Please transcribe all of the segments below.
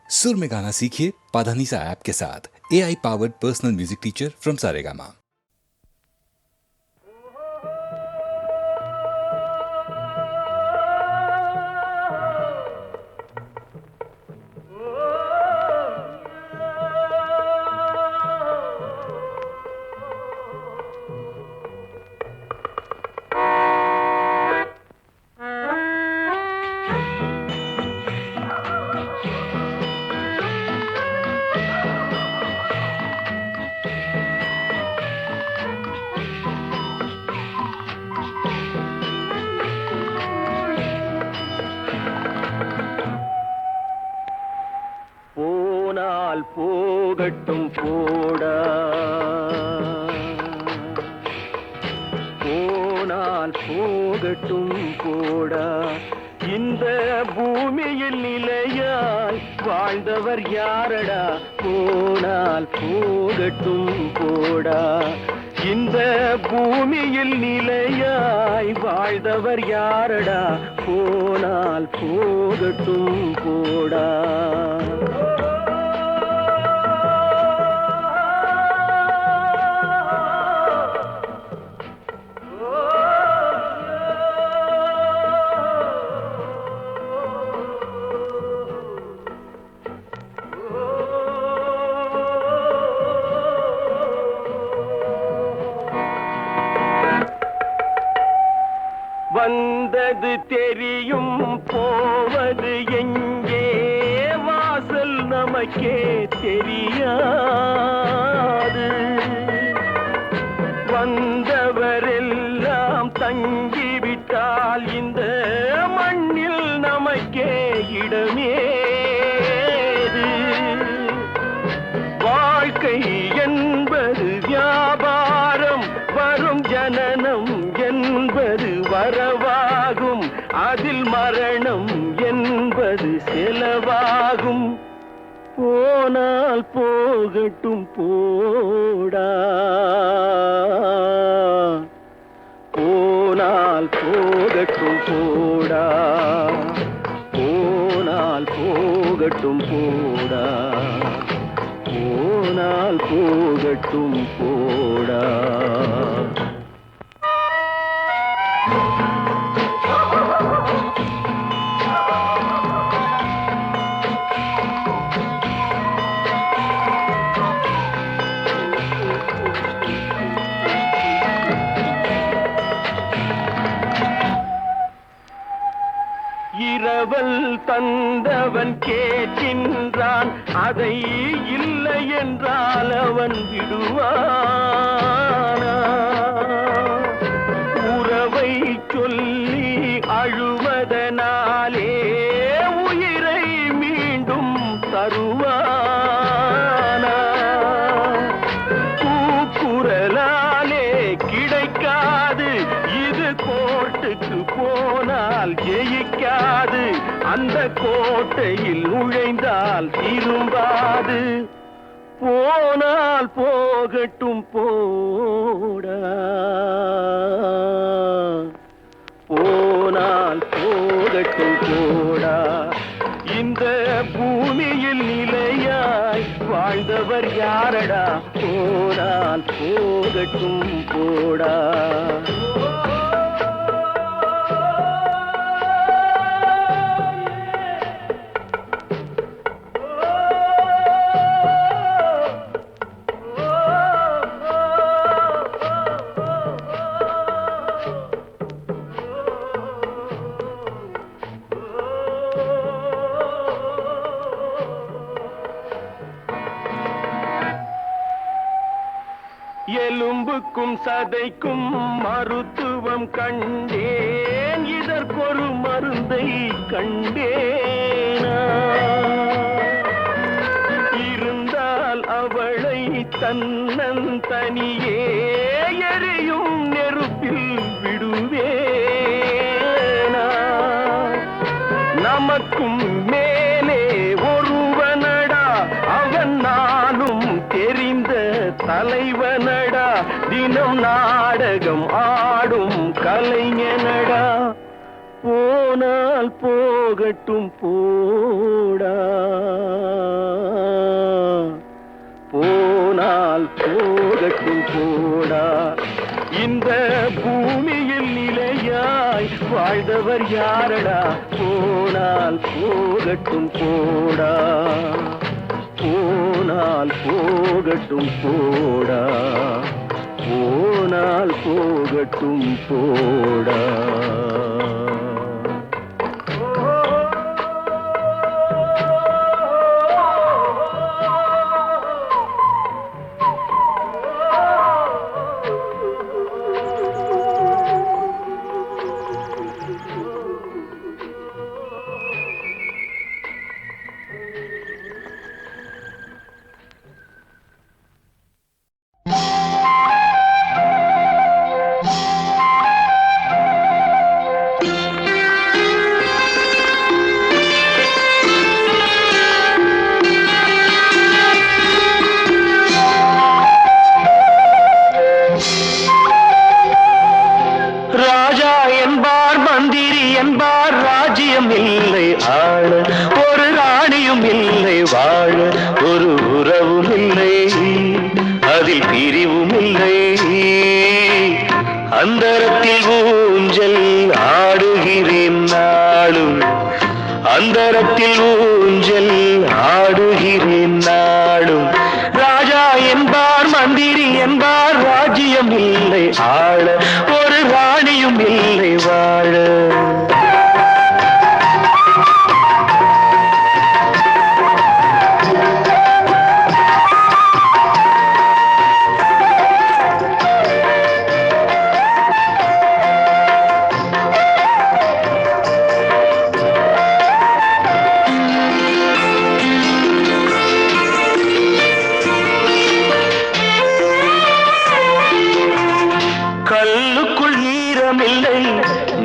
सुर में गाना सीखिए पाधानीसा ऐप के साथ। AI powered personal music teacher from Saregama. போகட்டும் போடா போனால் போகட்டும் போடா இந்த பூமியில் நிலையாய் வாழ்ந்தவர் யாரடா போனால் போகட்டும் போடா இந்த பூமியில் நிலையாய் வாழ்ந்தவர் யாரடா போனால் போகட்டும் போடா வந்தது தெரியும் போவது எங்கே வாசல் நமக்கே தெரியாது வந்தவரெல்லாம் தங்கிவிட்டால் இந்த மண்ணில் நமக்கே இடமேது வாழ்க்கை என்பது வியாபாரம் வரும் ஜனனம் என்பது வரவாகும் அதில் மரணம் என்பது செலவாகும் போனால் போகட்டும் போடா போனால் போகட்டும் போடா போனால் போகட்டும் போடா போனால் போகட்டும் போடா இரவல் தந்தவன் கேட்கின்றான் அதை இல்லை என்றால் அவன் விடுவானா உறவை சொல்லி அழுவதனாலே உயிரை மீண்டும் தருவானா கூக்குரலாலே கிடைக்காது இது கோர்ட்டுக்கு போனால் ஜெயிக்காது அந்த கோட்டையில் நுழைந்தால் திரும்பாது போனால் போகட்டும் போடா போனால் போகட்டும் போடா இந்த பூமியில் நிலையாய் வாழ்ந்தவர் யாரடா போனால் போகட்டும் போடா எலும்புக்கும் சதைக்கும் மருத்துவம் கண்டேன் இதற்கொரு மருந்தை கண்டேனா இருந்தால் அவளை தன்னந்தனியே எரியும் நெருப்பில் விடுவேனா நமக்கும் மேலே ஒருவனடா அவன் நானும் தெரிந்த தலைவனடா தினம் நாடகம் ஆடும் கலைஞனடா போனால் போகட்டும் போடா போனால் போகட்டும் போடா. இந்த பூமியில் நிலையாய் வாழ்ந்தவர் யாரடா? போனால் போகட்டும் போடா, போனால் போகட்டும் போடா, போனால் போகட்டும் போடா. அந்தரத்தில் ஊஞ்சல் ஆடுகிறேன் நாளும், அந்தரத்தில் ஊஞ்சல் ஆடுகிறேன் நாளும். ராஜா என்பார் மந்திரி என்பார் ராஜ்யம் இல்லை ஆள, ஒரு ராணியும் இல்லை வாழ.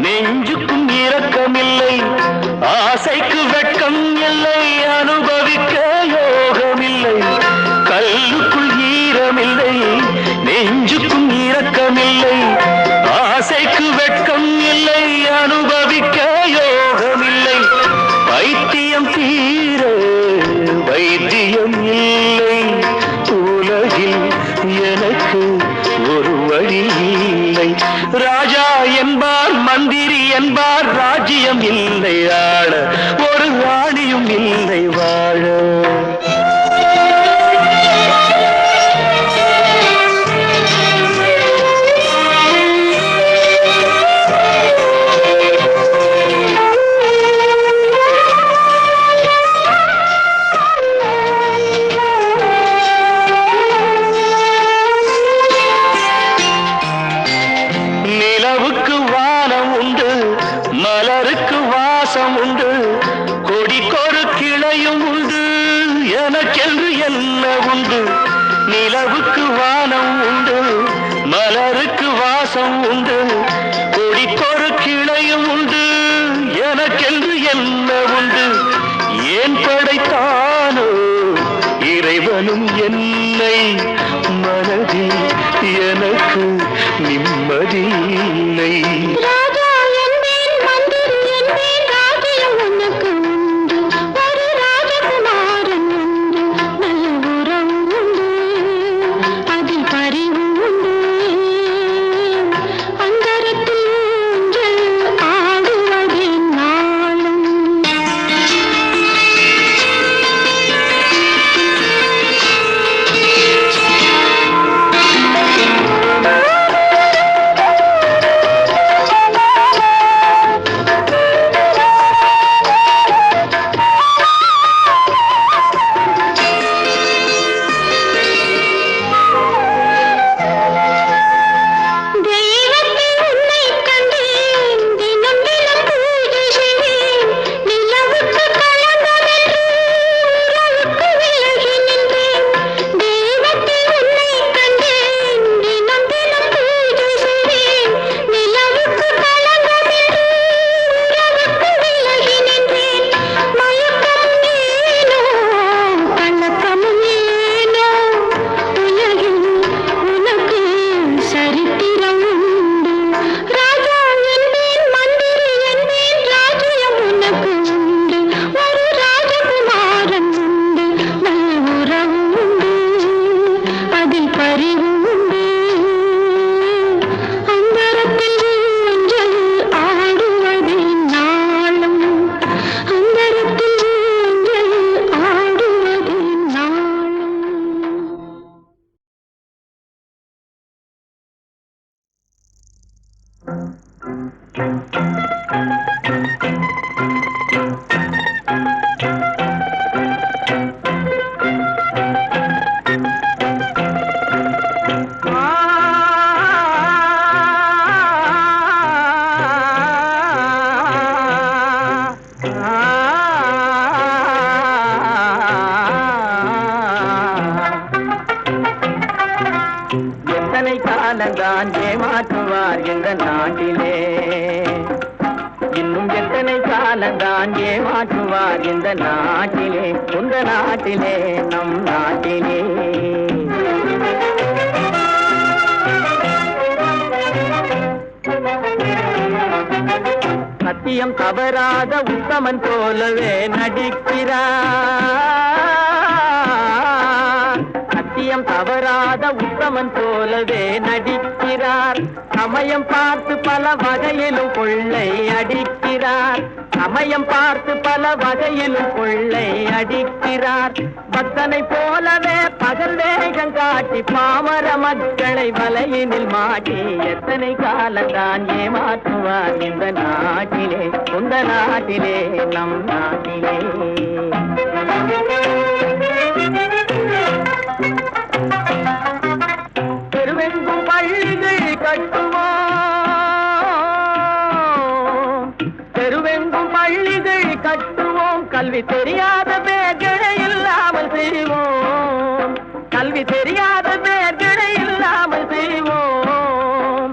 நெஞ்சுக்கும் இரக்கமில்லை, ஆசைக்கு வெட்கம் இல்லை, அனுபவிக்க யோகமில்லை. கல்லுக்குள் ஈரமில்லை, நெஞ்சுக்கும் இரக்கமில்லை, ஆசைக்கு வெட்கம் இல்லை, அனுபவிக்க யோகமில்லை. வைத்தியம் தீர வைத்தியம் இல்லை, உலகில் எனக்கு ஒரு வழி இல்லை. ராஜா என்பார் மந்திரி என்பார் ராஜ்யம் இல்லை ஆள, ஒரு ராணியும் இல்லை வாழ. நிலவுக்கு வானம் உண்டு, மலருக்கு வாசம் உண்டு, கொடிக்கொரு கிளையும் உண்டு, எனக்கென்று என்ன உண்டு. நிலவுக்கு வானம் உண்டு, மலருக்கு வாசம் உண்டு, கொடிக்கொரு கிளையும் உண்டு, எனக்கென்று என்ன உண்டு. ஏன் படைத்தானோ இறைவனும் என்னை, மனதில் எனக்கு நிம்மதி இல்லை. ராஜா என்பேன் மந்திரி என்பேன் ராஜ்யம் உனக்கு உண்டு, ஒரு ராஜகுமாரன் உண்டு, நல்ல உறவு உண்டு, அதில் பரிவு உண்டு. அந்தரத்தில் ஊஞ்சல் ஆடுவதே நாளும். எத்தனை காலந்தான் ஏமாற்றுவார் இந்த நாட்டிலே, இன்னும் எத்தனை காலந்தான் ஏமாற்றுவார் இந்த நாட்டிலே, உந்த நாட்டிலே, நம் நாட்டிலே. சத்தியம் தவறாத உத்தமன் போலவே நடிக்கிறார், சத்தியம் தவறாத உத்தமன் போலவே நடிக்கிறார். சமயம் பார்த்து பல வகையிலும் கொள்ளை அடிக்கிறார், சமயம் பார்த்து பல வகையிலும் கொள்ளை அடிக்கிறார். பக்தனை போலவே பகல் வேகம் காட்டி பாமர மக்களை வலையினில் மாட்டி எத்தனை காலந்தான் ஏமாற்றுவார் இந்த நாட்டிலே, உந்த நாட்டிலே, நம் நாட்டிலே. தெருவெங்கும் பள்ளிகள் கட்டுவோம், தெருவெங்கும் பள்ளிகள் கட்டுவோம், கல்வி தெரியாத பேர்களை இல்லாமல் செய்வோம், கல்வி தெரியாத பேர்களை இல்லாமல் செய்வோம்.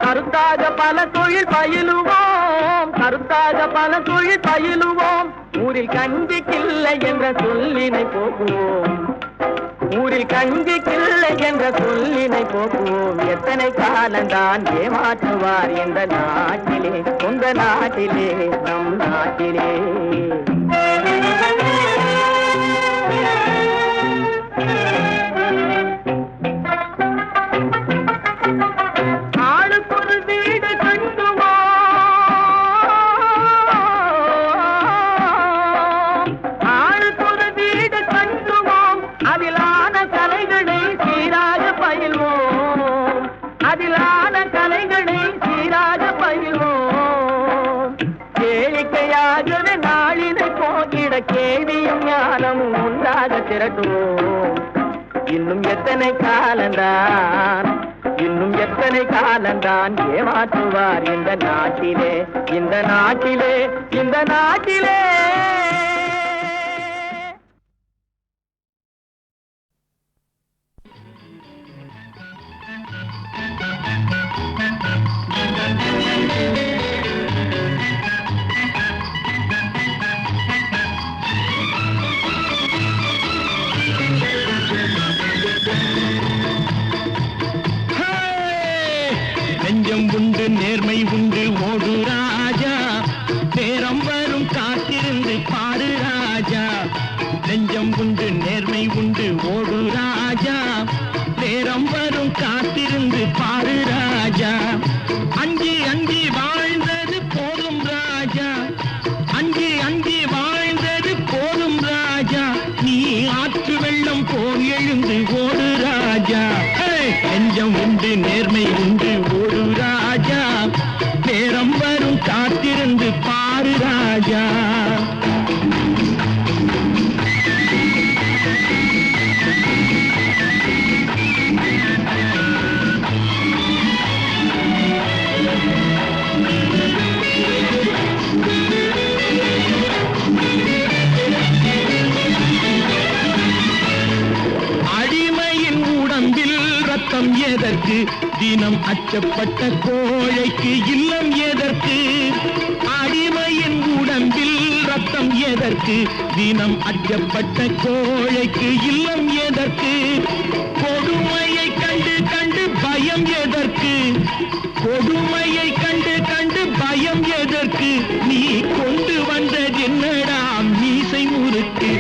கருத்தாக பல தொழில் பயிலுவோம், கருத்தாக பல தொழில் பயிலுவோம். ஊரில் கஞ்சிக்கில்லை என்ற சொல்லினை போக்குவோம், ஊரில் கஞ்சிக்கில்லை என்ற சொல்லினை போக்குவோம். எத்தனை காலந்தான் ஏமாற்றுவார் இந்த நாட்டிலே, உந்த நாட்டிலே, நம் நாட்டிலே. ஆளுக்கொரு வீடு கட்டுவோம், ஆளுக்கொரு வீடு கட்டுவோம். அதிலான கலைகளை சீராக பயில்வோம், அதிலான கலைகளை சீராக பயில்வோம். கேளிக்கையாகவே நாளினை போக்கிட கேள்வியும் ஞானமும் உண்டாக திரட்டுவோம். இன்னும் எத்தனை காலந்தான், இன்னும் எத்தனை காலந்தான் ஏமாற்றுவார் இந்த நாட்டிலே, இந்த நாட்டிலே, இந்த நாட்டிலே. நெஞ்சம் உண்டு நேர்மை உண்டு ஓடு ராஜா, நேரம் வரும் காத்திருந்து பாரு ராஜா. நெஞ்சம் உண்டு நேர்மை உண்டு ஓடு ராஜா, நேரம் வரும் காத்திருந்து பாரு ராஜா. அஞ்சி அஞ்சி வாழ்ந்தது போதும் ராஜா, அஞ்சி அஞ்சி வாழ்ந்தது போதும் ராஜா. நீ ஆற்று வெள்ளம் போல் எழுந்து ஓடு ராஜா. நெஞ்சம் உண்டு நேர்மை உண்டு ஓடு ராஜா, நேரம் வரும் காத்திருந்து பாரு ராஜா. அடிமையின் உடம்பில் ரத்தம் எதற்கு, தினம் அச்சப்பட்ட கோழைக்கு இல்லம் எதற்கு. அடிமையின் உடம்பில் ரத்தம் எதற்கு, தினம் அச்சப்பட்ட கோழைக்கு இல்லம் எதற்கு. கொடுமையை கண்டு கண்டு பயம் எதற்கு, கொடுமையை கண்டு கண்டு பயம் எதற்கு. நீ கொண்டு வந்தது என்னடா மீசை முறுக்கு.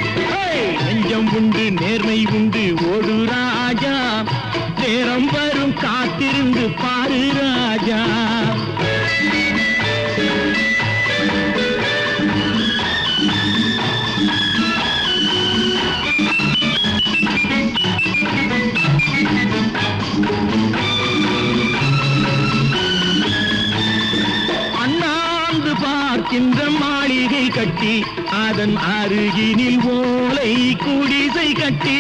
நெஞ்சம் உண்டு நேர்மை உண்டு ஓடு ராஜா, நேரம் வரும் காத்திருந்து பாரு ராஜா. அண்ணாந்து பார்க்கின்ற மாளிகை கட்டி, அதன் அருகினில் ஓலை குடிசை கட்டி.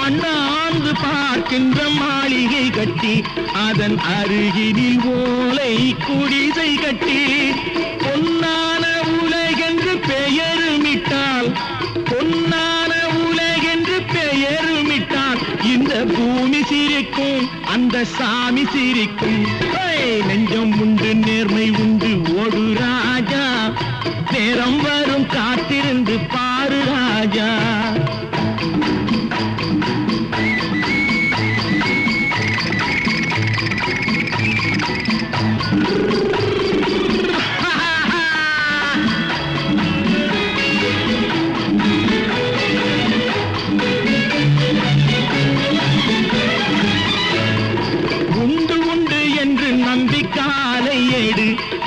அண்ணாந்து பார்க்கின்ற மாளிகை கட்டி, அதன் அருகினில் ஓலை குடிசை கட்டி. பொன்னான உலகென்று பெயருமிட்டால், பொன்னான உலகென்று பெயருமிட்டால், இந்த பூமி சிறு சிரிக்கும் அந்த சாமி சிரிக்கும். நெஞ்சம் உண்டு நேர்மை உண்டு ஓடு ராஜா, நேரம் வரும் காத்திருந்து பாரு ராஜா.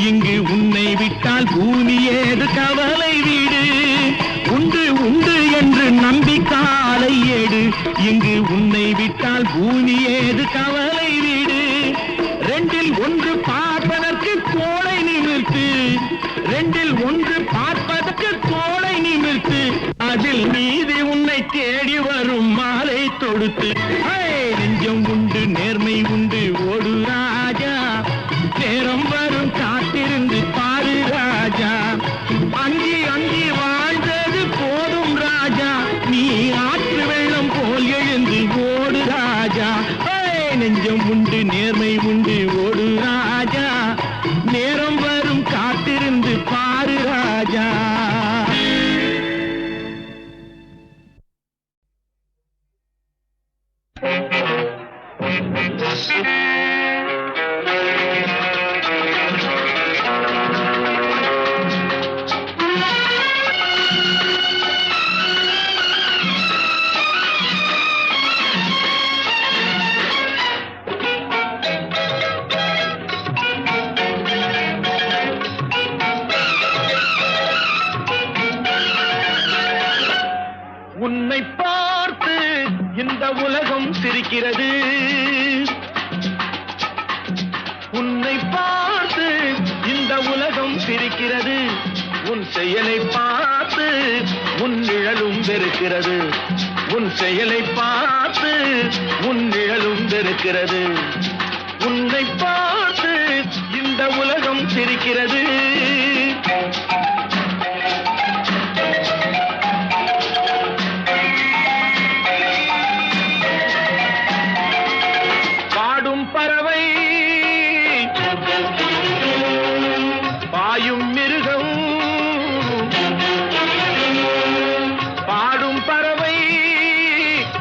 இங்கு உன்னை விட்டால் பூமி ஏது கவலை வீடு. உண்டு உண்டு என்று நம்பி காலை ஏடு, இங்கு உன்னை விட்டால் பூமி ஏது கவலை வீடு. ரெண்டில் ஒன்று பார்ப்பதற்கு கோளை நிமிர்த்து, ரெண்டில் ஒன்று பார்ப்பதற்கு கோளை நிமிர்த்து, அதில் மீதி உன்னை தேடி வரும் மாலை தொடுத்து. நெஞ்சம் உண்டு நேர்மை உண்டு ஓடு ராஜா, நேரம் வரும் காத்திருந்து பாரு ராஜா. அஞ்சி அஞ்சி வாழ்ந்தது போதும் ராஜா, நீ ஆற்று வெள்ளம் போல் எழுந்து ஓடு ராஜா. நெஞ்சம் உண்டு நேர்மை உண்டு ஓடு ராஜா, நேரம் வரும் காத்திருந்து பாரு ராஜா. உன்னை பார்த்து இந்த உலகம் சிரிக்கிறது, உன்னை பார்த்து இந்த உலகம் சிரிக்கிறது. உன் செயலை பார்த்து உன் நிழலும் வெறுக்கிறது, உன் செயலை பார்த்து உன் நிழலும் வெறுக்கிறது. உன்னை பார்த்து இந்த உலகம் சிரிக்கிறது. பறவை பாயும் மிருகம், பாடும் பறவை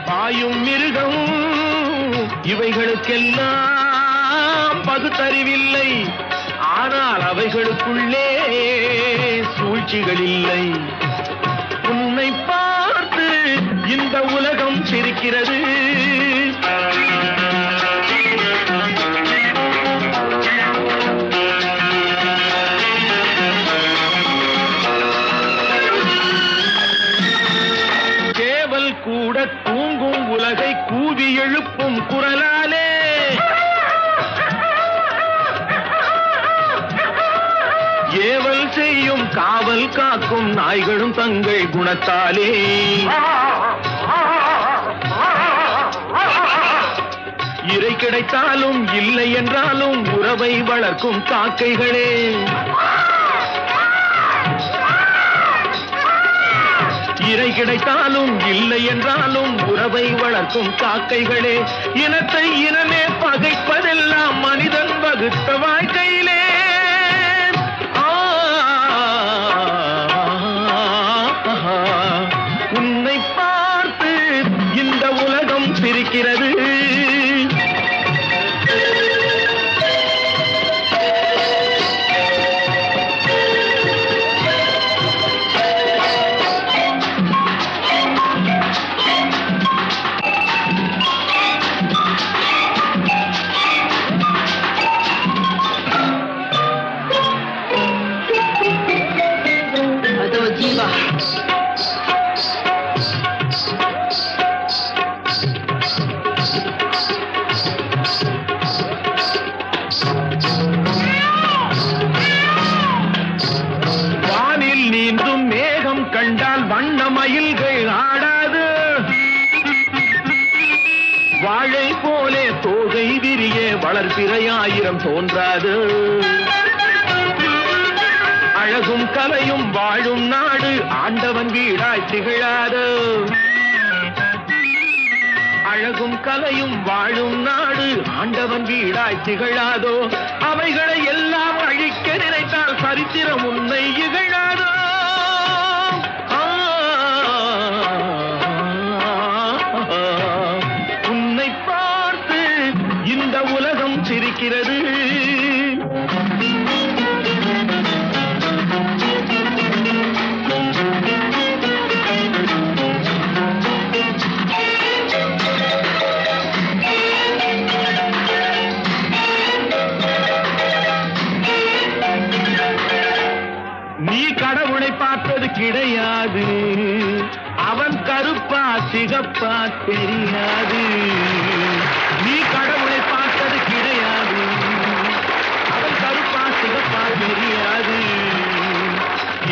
பாயும் மிருகம், இவைகளுக்கெல்லாம் பகுத்தறிவில்லை. ஆனால் அவைகளுக்குள்ளே சூழ்ச்சிகள் இல்லை. உன்னை பார்த்து இந்த உலகம் சிரிக்கிறது. கூட தூங்கும் உலகை கூவி எழுப்பும் குரலாலே, ஏவல் செய்யும் காவல் காக்கும் நாய்களும் தங்கள் குணத்தாலே, இறை கிடைத்தாலும் இல்லை என்றாலும் உறவை வளர்க்கும் காக்கைகளே, இறை கிடைத்தாலும் இல்லை என்றாலும் உறவை வளர்க்கும் காக்கைகளே. இனத்தை இனமே பகைப்பதெல்லாம் மனிதன் வகுத்த வாழ்க்கையிலே. உன்னை பார்த்து இந்த உலகம் சிரிக்கிறது. கண்டால் வண்ண மயில்கள் ஆடாது, வாழை போலே தோகை விரிய வளர்பிறையாயிரம் தோன்றாது. அழகும் கலையும் வாழும் நாடு ஆண்டவன் வீடாய் திகழாது. அழகும் அழகும் கலையும் வாழும் நாடு ஆண்டவன் வீடாய் திகழாதோ? அவைகளை எல்லாம் அழிக்க நினைத்தால் சரித்திரம் உன்னை இகழாதோ? உன்னை பார்த்து இந்த உலகம் சிரிக்கிறது. நீ கடவுளை பார்த்தது கிடையாது, அவன் கருப்பா சிகப்பா தெரியாது. நீ கடவுளை பார்த்தது கிடையாது, அவன் கருப்பா சிகப்பா தெரியாது.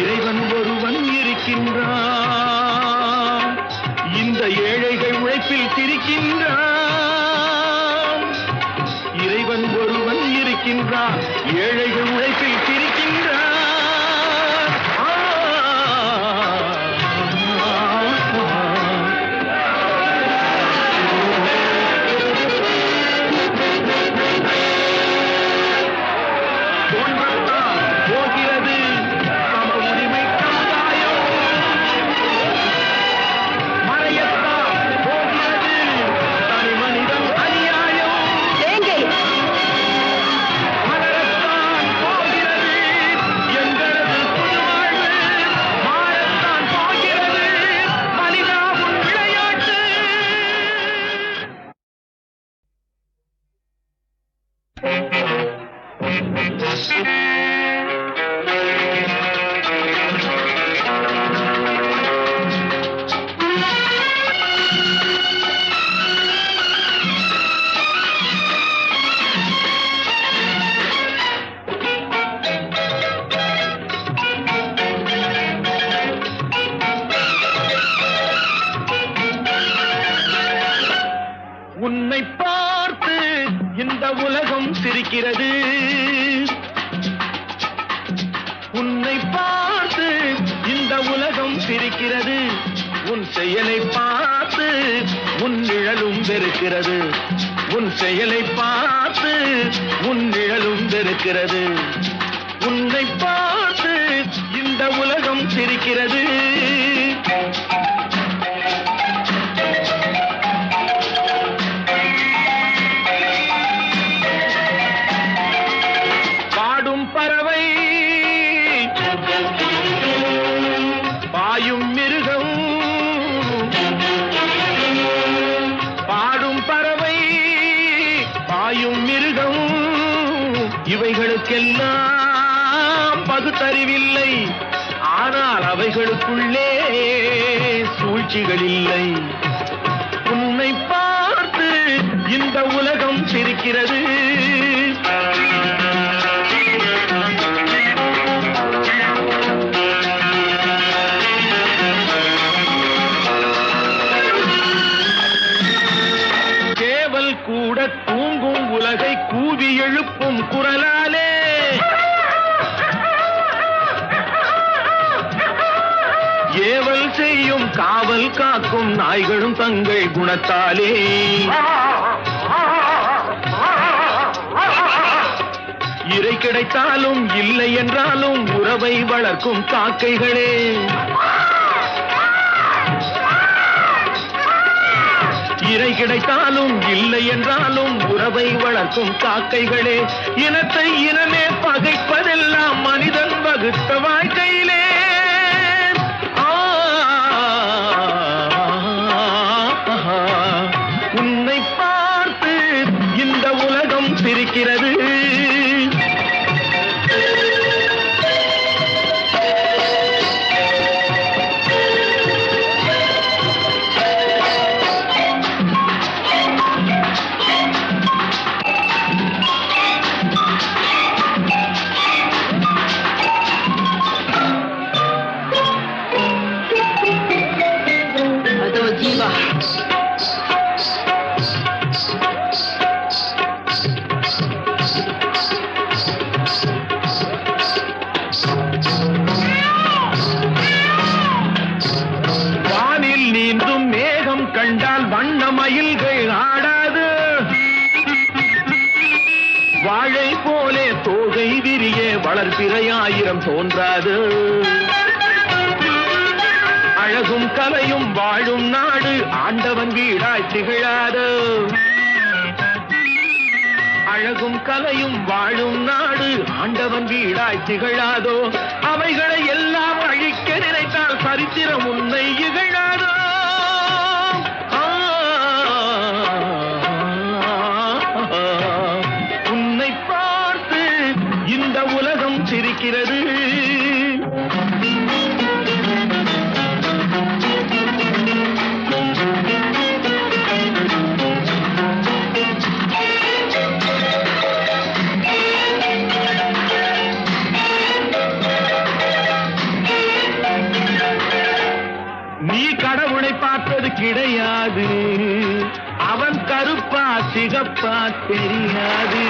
இறைவன் ஒருவன் இருக்கின்றான், இந்த ஏழைகள் உழைப்பில் சிரிக்கின்றான். இறைவன் ஒருவன் இருக்கின்றான், ஏழைகள் உழைப்பில் சிரிக்கின்றான். உன்னை பார்த்து இந்த உலகம் சிரிக்கிறது. உன்னை பார்த்து இந்த உலகம் சிரிக்கிறது. உன் செயலை பார்த்து உன் நிழலும் வெறுக்கிறது. உன் செயலை பார்த்து உன் நிழலும் வெறுக்கிறது. உன்னை பார்த்து இந்த உலகம் சிரிக்கிறது. பறவை பாயும் மிருகம், பாடும் பறவை பாயும் மிருகம், இவைகளுக்கெல்லாம் பகுத்தறிவில்லை. ஆனால் அவைகளுக்குள்ளே சூழ்ச்சிகள் இல்லை. உன்னை பார்த்து இந்த உலகம் சிரிக்கிறது. கூட தூங்கும் உலகை கூவி எழுப்பும் குரலாலே, ஏவல் செய்யும் காவல் காக்கும் நாய்களும் தங்கள் குணத்தாலே, இறை கிடைத்தாலும் இல்லை என்றாலும் உறவை வளர்க்கும் காக்கைகளே, இறை கிடைத்தாலும் இல்லை என்றாலும் உறவை வளர்க்கும் காக்கைகளே, இனத்தை இனமே பகைப்பதெல்லாம் மனிதன் வகுத்த வாழ்க்கையிலே. உன்னை பார்த்து இந்த உலகம் சிரிக்கிறது. வானில் நீந்தும் மேகம் கண்டால் வண்ண மயில்கள் இலை விரிய வளர்பிறையாயிரம் தோன்றாது. அழகும் கலையும் வாழும் நாடு ஆண்டவன் வீடாய் திகழாது. அழகும் கலையும் வாழும் நாடு ஆண்டவன் வீடாய் திகழாதோ. அவைகளை எல்லாம் அழிக்க நினைத்தால் சரித்திரம் உன்னை இகழாதோ. உன்னை பார்த்து இந்த உலகம் சிரிக்கிறது. நீ கடவுளை பார்த்தது கிடையாது, அவன் கருப்பா சிகப்பா தெரியாது.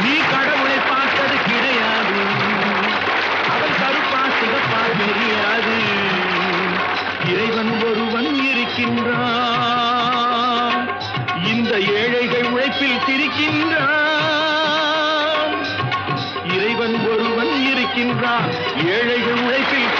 நீ கடவுளை பார்த்தது கிடையாது, அவன் கருப்பா சிகப்பா தெரியாது. இறைவன் ஒருவன் இருக்கின்றான், இந்த ஏழைகள் உழைப்பில் சிரிக்கின்றான். இறைவன் ஒருவன் இருக்கின்றான், ஏழைகள் உழைப்பில்